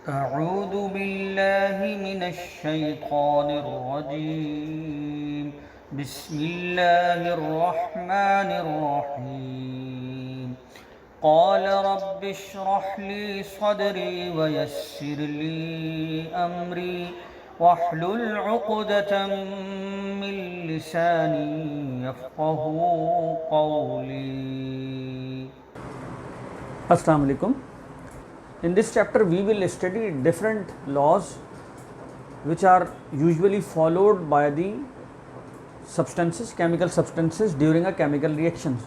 अऊज़ु बिल्लाहि मिनश्शैतानिर्रजीम बिस्मिल्लाहिर्रहमानिर्रहीम क़ाल रब्बिश्रह ली सदरी वयस्सिर ली अमरी वहलुल उक़दतम मिन लिसानी यफ़क़हू क़ौली। अस्सलाम वालेकुम। In this chapter we will study different laws which are usually followed by the substances, chemical substances during a chemical reactions।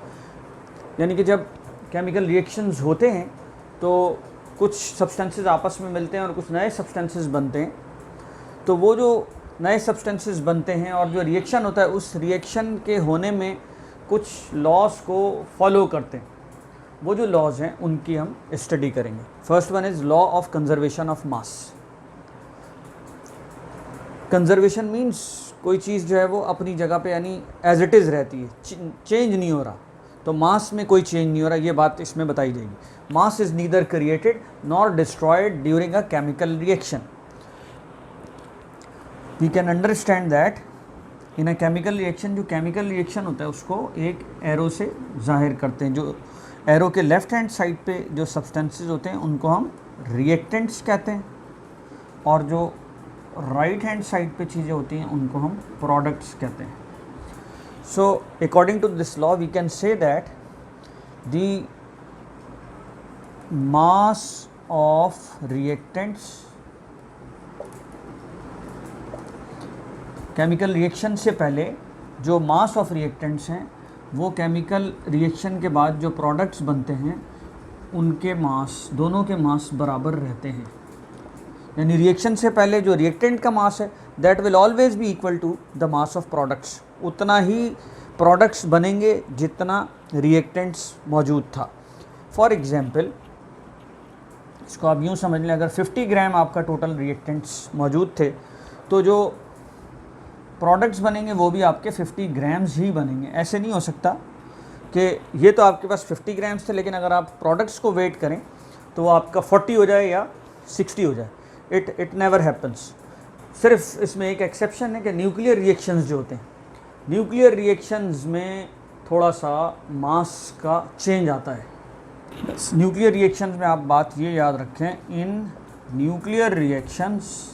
यानी कि जब chemical reactions होते हैं तो कुछ substances आपस में मिलते हैं और कुछ नए substances बनते हैं। तो वो जो नए substances बनते हैं और जो reaction होता है उस reaction के होने में कुछ laws को follow करते हैं। वो जो लॉज हैं उनकी हम स्टडी करेंगे। First one is law of conservation of mass. Conservation means कोई चीज़ जो है वो अपनी जगह पे यानी एज इट इज़ रहती है, चेंज नहीं हो रहा। तो मास में कोई चेंज नहीं हो रहा, ये बात इसमें बताई जाएगी। Mass is neither created nor destroyed during a chemical reaction. We can understand that in a chemical reaction. जो केमिकल रिएक्शन होता है उसको एक एरो से जाहिर करते हैं। जो एरो के लेफ़्ट हैंड साइड पे जो सब्सटेंसेस होते हैं उनको हम रिएक्टेंट्स कहते हैं और जो राइट हैंड साइड पे चीज़ें होती हैं उनको हम प्रोडक्ट्स कहते हैं। So according to this law we can say that the mass of reactants, chemical reaction से पहले जो मास ऑफ रिएक्टेंट्स हैं वो केमिकल रिएक्शन के बाद जो प्रोडक्ट्स बनते हैं उनके मास, दोनों के मास बराबर रहते हैं। यानी रिएक्शन से पहले जो रिएक्टेंट का मास है that will always be equal to the mass of products. उतना ही प्रोडक्ट्स बनेंगे जितना रिएक्टेंट्स मौजूद था। फॉर एग्जांपल इसको आप यूँ समझ लें, अगर 50 ग्राम आपका टोटल रिएक्टेंट्स मौजूद थे तो जो प्रोडक्ट्स बनेंगे वो भी आपके 50 ग्राम्स ही बनेंगे। ऐसे नहीं हो सकता कि ये तो आपके पास 50 ग्राम्स थे लेकिन अगर आप प्रोडक्ट्स को वेट करें तो वो आपका 40 हो जाए या 60 हो जाए। It never happens. सिर्फ इसमें एक एक्सेप्शन है कि न्यूक्लियर रिएक्शंस जो होते हैं, न्यूक्लियर रिएक्शंस में थोड़ा सा मास का चेंज आता है। न्यूक्लियर रिएक्शंस में आप बात ये याद रखें, in nuclear reactions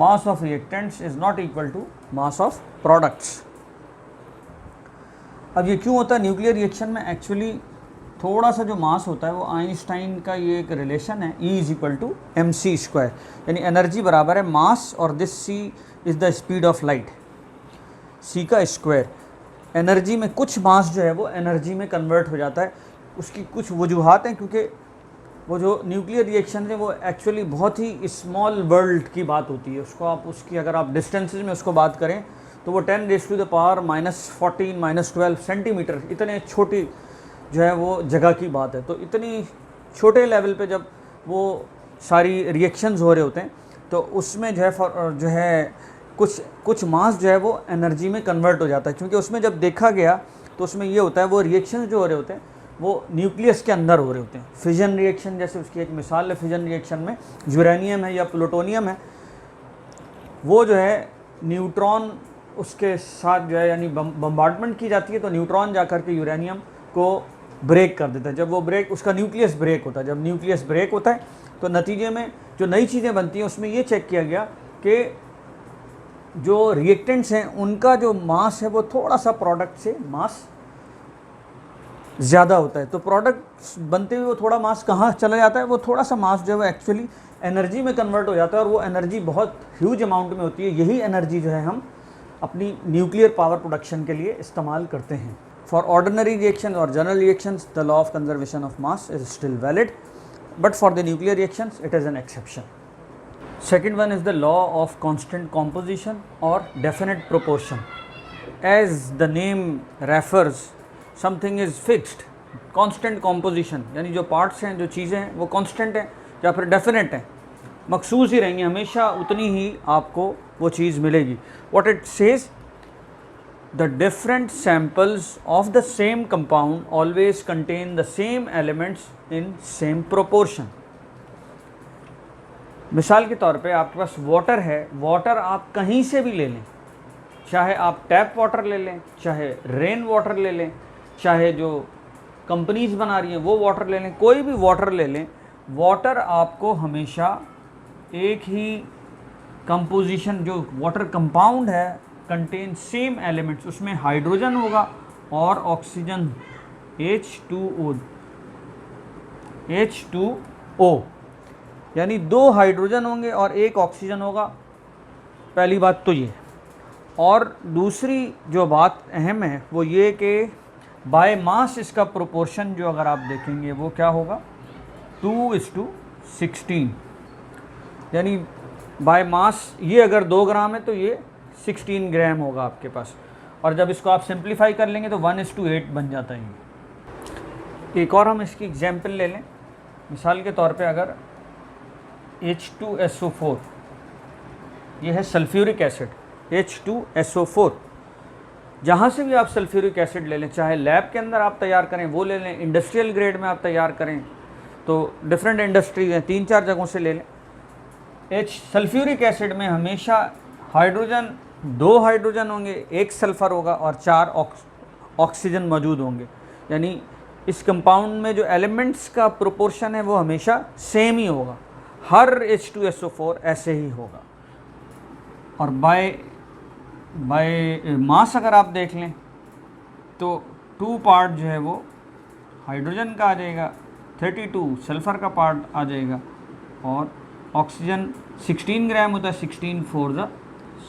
mass of reactants is not equal to mass of products। अब ये क्यों होता है? न्यूक्लियर रिएक्शन में एक्चुअली थोड़ा सा जो मास होता है वो आइंस्टाइन का ये एक रिलेशन है, E is equal to mc square. यानी एनर्जी बराबर है मास और this c is the speed of light, c का स्क्वायर। एनर्जी में कुछ मास जो है वो एनर्जी में कन्वर्ट हो जाता है। उसकी कुछ वजूहात हैं क्योंकि वो जो न्यूक्लियर रिएक्शन है वो एक्चुअली बहुत ही स्मॉल वर्ल्ड की बात होती है। उसको आप उसकी अगर आप डिस्टेंसेज में उसको बात करें तो वो 10 raise to the power -14 -12 centimetre, इतने छोटी जो है वो जगह की बात है। तो इतनी छोटे लेवल पे जब वो सारी रिएक्शंस हो रहे होते हैं तो उसमें जो है कुछ मास जो है वो एनर्जी में कन्वर्ट हो जाता है। क्योंकि उसमें जब देखा गया तो उसमें ये होता है वो रिएक्शंस जो हो रहे होते हैं वो न्यूक्लियस के अंदर हो रहे होते हैं। फिजन रिएक्शन जैसे उसकी एक मिसाल है, फिजन रिएक्शन में यूरेनियम है या प्लूटोनियम है, वो जो है न्यूट्रॉन उसके साथ जो है यानी बम्बार्डमेंट की जाती है तो न्यूट्रॉन जाकर के यूरेनियम को ब्रेक कर देता है। जब वो ब्रेक, उसका न्यूक्लियस ब्रेक होता है। जब न्यूक्लियस ब्रेक होता है तो नतीजे में जो नई चीज़ें बनती हैं उसमें ये चेक किया गया कि जो रिएक्टेंट्स हैं उनका जो मास है वो थोड़ा सा प्रोडक्ट से मास ज़्यादा होता है। तो प्रोडक्ट बनते हुए वो थोड़ा मास कहाँ चला जाता है, वो थोड़ा सा मास जो है वो एक्चुअली एनर्जी में कन्वर्ट हो जाता है और वो एनर्जी बहुत ह्यूज अमाउंट में होती है। यही एनर्जी जो है हम अपनी न्यूक्लियर पावर प्रोडक्शन के लिए इस्तेमाल करते हैं। For ordinary reaction or general reactions the law of conservation of mass is still valid, but for the nuclear reactions it is an exception. Second one is the law of constant composition or definite proportion. As the name refers, something is fixed, constant composition यानी जो parts हैं, जो चीज़ें हैं वो constant हैं या फिर डेफिनेट हैं, मखसूस ही रहेंगी, हमेशा उतनी ही आपको वो चीज़ मिलेगी। What it says the different samples of the same compound always contain the same elements in same proportion. मिसाल के तौर पे आपके पास वाटर है, वाटर आप कहीं से भी ले लें, चाहे आप टैप वाटर ले लें, चाहे रेन वाटर ले लें, चाहे जो कंपनीज बना रही हैं वो वाटर ले लें, कोई भी वाटर ले लें, वाटर आपको हमेशा एक ही कंपोजिशन, जो वाटर कंपाउंड है, कंटेन सेम एलिमेंट्स, उसमें हाइड्रोजन होगा और ऑक्सीजन H2O, यानी 2 हाइड्रोजन होंगे और 1 ऑक्सीजन होगा। पहली बात तो ये, और दूसरी जो बात अहम है वो ये कि बाय मास इसका प्रोपोर्शन जो अगर आप देखेंगे वो क्या होगा, 2:16, यानी बाय मास ये अगर 2 ग्राम है तो ये 16 ग्राम होगा आपके पास, और जब इसको आप सिंप्लीफाई कर लेंगे तो 1:8 बन जाता है। एक और हम इसकी एग्जाम्पल ले लें, मिसाल के तौर पे अगर H2SO4, ये है सल्फ्यूरिक एसिड H2SO4, जहाँ से भी आप सल्फ्यूरिक एसिड ले लें, चाहे लैब के अंदर आप तैयार करें वो ले लें, इंडस्ट्रियल ग्रेड में आप तैयार करें तो डिफरेंट इंडस्ट्रीज हैं, 3-4 जगहों से ले लें। सल्फ्यूरिक एसिड में हमेशा हाइड्रोजन 2 हाइड्रोजन होंगे, 1 सल्फ़र होगा और 4 ऑक्सीजन मौजूद होंगे, यानी इस कंपाउंड में जो एलिमेंट्स का प्रोपोर्शन है वो हमेशा सेम ही होगा, हर H2SO4 ऐसे ही होगा। और बाय मास अगर आप देख लें तो 2 पार्ट जो है वो हाइड्रोजन का आ जाएगा, 32 सल्फ़र का पार्ट आ जाएगा, और ऑक्सीजन 16 ग्राम होता है, 16 4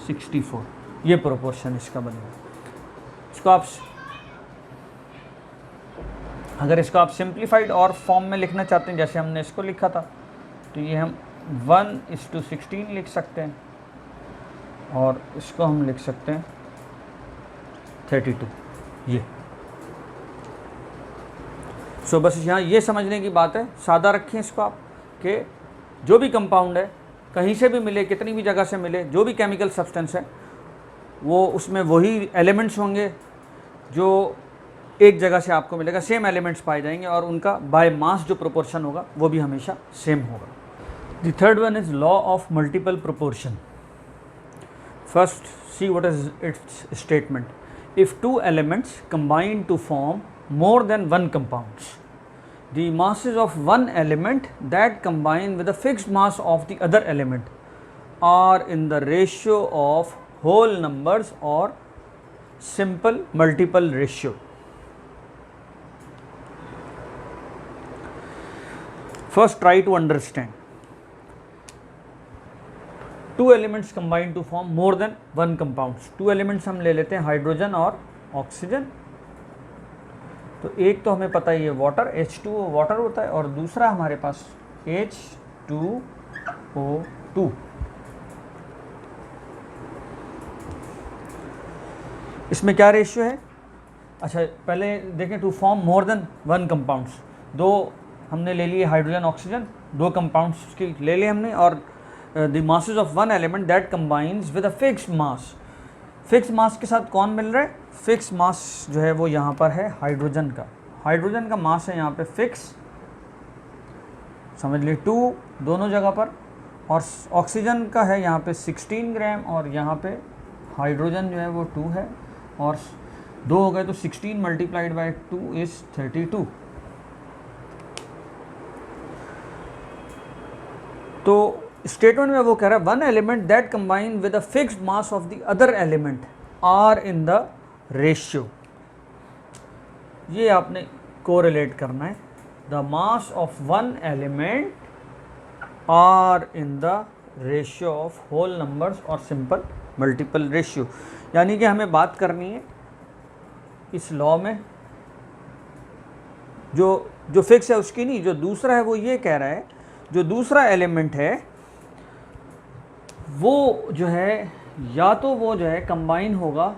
64, ये प्रोपोर्शन इसका बनेगा। इसको आप अगर इसको आप सिंप्लीफाइड और फॉर्म में लिखना चाहते हैं जैसे हमने इसको लिखा था तो ये हम 1:16 लिख सकते हैं, और इसको हम लिख सकते हैं 32, ये। सो बस यहाँ ये समझने की बात है, सादा रखें इसको आप, कि जो भी कंपाउंड है कहीं से भी मिले, कितनी भी जगह से मिले, जो भी केमिकल सब्सटेंस है वो उसमें वही एलिमेंट्स होंगे जो एक जगह से आपको मिलेगा, सेम एलिमेंट्स पाए जाएंगे, और उनका बाय मास जो प्रोपोर्शन होगा वो भी हमेशा सेम होगा। The third one is law of multiple proportion. First see what is its statement. If 2 elements combine to form more than 1 compounds, the masses of one element that combine with the fixed mass of the other element are in the ratio of whole numbers or simple multiple ratio. First try to understand. 2 elements combine to form more than 1 compounds. 2 elements हम ले लेते हैं, hydrogen और oxygen. तो एक तो हमें पता ही है वाटर, H2O वाटर होता है, और दूसरा हमारे पास H2O2। इसमें क्या रेशियो है? अच्छा पहले देखें, to form more than 1 compounds, 2 हमने ले लिए हाइड्रोजन ऑक्सीजन, 2 कंपाउंड्स की ले लिए हमने, और the masses of 1 element that combines with a fixed mass. Fix mass के साथ कौन मिल रहा है? फिक्स मास जो है वो यहाँ पर है हाइड्रोजन का। हाइड्रोजन का मास है यहाँ पे फिक्स, समझ लिए 2 दोनों जगह पर, और ऑक्सीजन का है यहाँ पे 16 ग्राम, और यहाँ पे हाइड्रोजन जो है वो 2 है, और 2 हो गए तो 16 मल्टीप्लाइड बाई 2 इज़ 32। तो स्टेटमेंट में वो कह रहा है 1 element that combine with a fixed mass of the other element are in the ratio. ये आपने कोरिलेट करना है, the mass of 1 element are in the ratio of whole numbers और सिंपल मल्टीपल रेशियो। यानी कि हमें बात करनी है इस लॉ में जो फिक्स है उसकी नहीं, जो दूसरा है वो ये कह रहा है जो दूसरा एलिमेंट है वो जो है या तो वो जो है कंबाइन होगा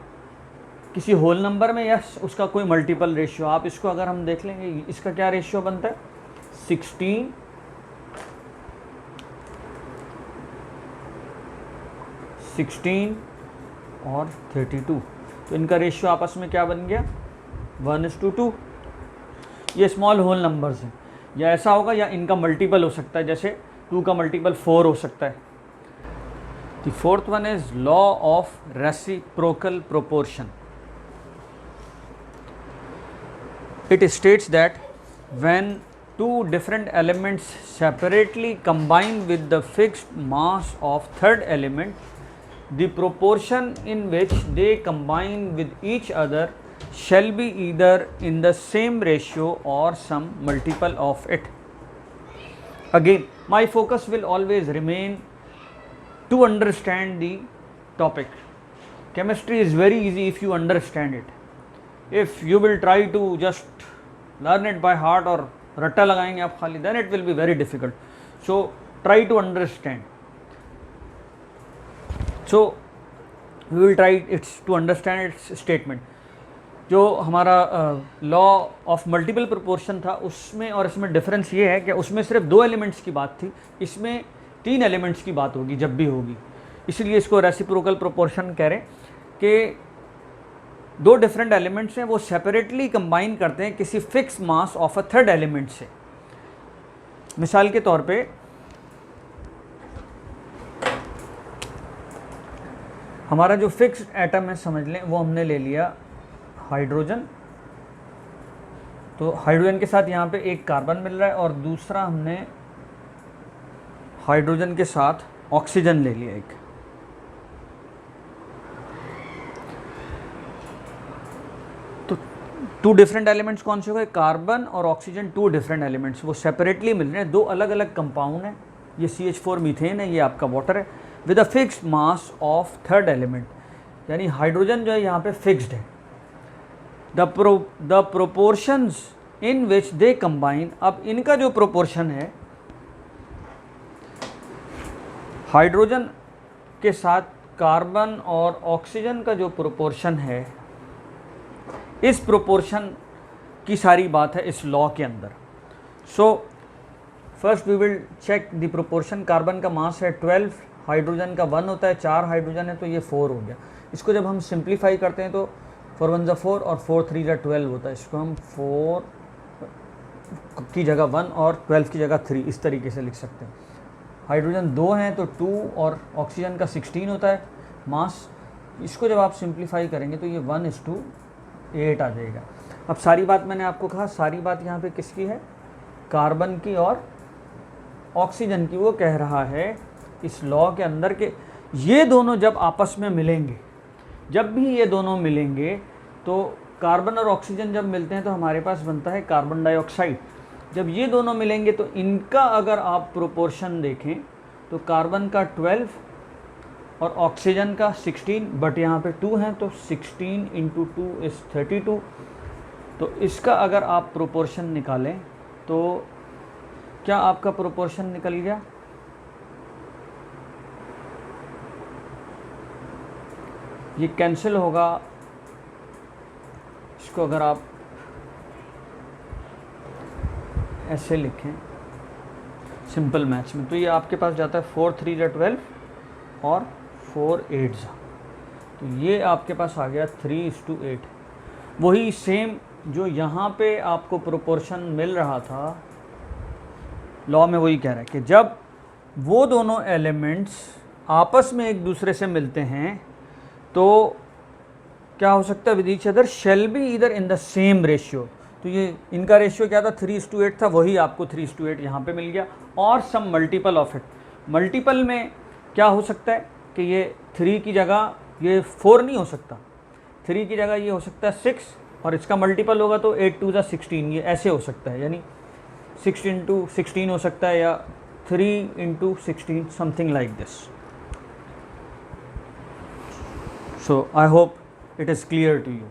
किसी होल नंबर में या उसका कोई मल्टीपल रेशियो। आप इसको अगर हम देख लेंगे इसका क्या रेशियो बनता है 16 और 32। तो इनका रेशियो आपस में क्या बन गया 1:2। ये स्मॉल होल नंबर्स हैं, या ऐसा होगा या इनका मल्टीपल हो सकता है, जैसे 2 का मल्टीपल 4 हो सकता है। The fourth one is law of reciprocal proportion. It states that when two different elements separately combine with the fixed mass of third element, the proportion in which they combine with each other shall be either in the same ratio or some multiple of it. Again, my focus will always remain to understand the topic. Chemistry is very easy if you understand it. If you will try to just learn it by heart और रट्टा लगाएंगे आप खाली, then it will be very difficult. So try to understand. So we will try to understand its statement. जो हमारा law of multiple proportion था उसमें और इसमें डिफरेंस ये है कि उसमें सिर्फ 2 एलिमेंट्स की बात थी, इसमें 3 एलिमेंट्स की बात होगी जब भी होगी, इसलिए इसको रेसिप्रोकल प्रोपोर्शन कह रहे हैं कि 2 डिफरेंट एलिमेंट्स हैं, वो सेपरेटली कंबाइन करते हैं किसी fix mass of a third element से। मिसाल के तौर पे हमारा जो फिक्स्ड एटम है समझ लें, वो हमने ले लिया हाइड्रोजन। तो हाइड्रोजन के साथ यहाँ पे एक कार्बन मिल रहा है और दूसरा हमने हाइड्रोजन के साथ ऑक्सीजन ले लिया एक। तो 2 डिफरेंट एलिमेंट्स कौन से हो गए? कार्बन और ऑक्सीजन 2 डिफरेंट एलिमेंट्स, वो सेपरेटली मिल रहे हैं, 2 अलग अलग कंपाउंड हैं। ये CH4 मीथेन है, ये आपका वाटर है, with a fixed mass of third element, यानी हाइड्रोजन जो है यहाँ पे फिक्स्ड है। The proportions in which they combine, अब इनका जो प्रोपोर्शन है हाइड्रोजन के साथ कार्बन और ऑक्सीजन का जो प्रोपोर्शन है, इस प्रोपोर्शन की सारी बात है इस लॉ के अंदर। So first we will check the proportion. Carbon का मास है 12, हाइड्रोजन का 1 होता है, 4 हाइड्रोजन है तो ये 4 हो गया। इसको जब हम सिंप्लीफाई करते हैं तो 4 1 4 और 4 3 12 होता है। इसको हम 4 की जगह 1 और 12 की जगह 3 इस तरीके से लिख सकते हैं। हाइड्रोजन 2 हैं तो 2 और ऑक्सीजन का 16 होता है मास। इसको जब आप सिंप्लीफाई करेंगे तो ये 1:8 आ जाएगा। अब सारी बात मैंने आपको कहा, सारी बात यहाँ पे किसकी है? कार्बन की और ऑक्सीजन की। वो कह रहा है इस लॉ के अंदर के ये दोनों जब आपस में मिलेंगे, जब भी ये दोनों मिलेंगे तो कार्बन और ऑक्सीजन जब मिलते हैं तो हमारे पास बनता है कार्बन डाइऑक्साइड। जब ये दोनों मिलेंगे तो इनका अगर आप प्रोपोर्शन देखें तो कार्बन का 12 और ऑक्सीजन का 16, बट यहाँ पे 2 हैं तो 16 × 2 इज़ 32। तो इसका अगर आप प्रोपोर्शन निकालें तो क्या आपका प्रोपोर्शन निकल गया? ये कैंसिल होगा। इसको अगर आप ऐसे लिखें सिंपल मैथ्स में तो ये आपके पास जाता है 4 3 12 और 4 8, तो ये आपके पास आ गया 3:8। वही सेम जो यहाँ पे आपको प्रोपोर्शन मिल रहा था लॉ में, वही कह रहा है कि जब वो दोनों एलिमेंट्स आपस में एक दूसरे से मिलते हैं तो क्या हो सकता है? With each other shall be either in the same ratio. तो ये इनका रेशियो क्या था? 3:8 था, वही आपको 3:8 यहाँ पे मिल गया। और सम मल्टीपल ऑफ इट, मल्टीपल में क्या हो सकता है कि ये 3 की जगह ये 4 नहीं हो सकता, 3 की जगह ये हो सकता है 6 और इसका मल्टीपल होगा तो 8 2 16, ये ऐसे हो सकता है, यानी 6 × 16 हो सकता है या 3 × 16, something like this. So I hope it is clear to you.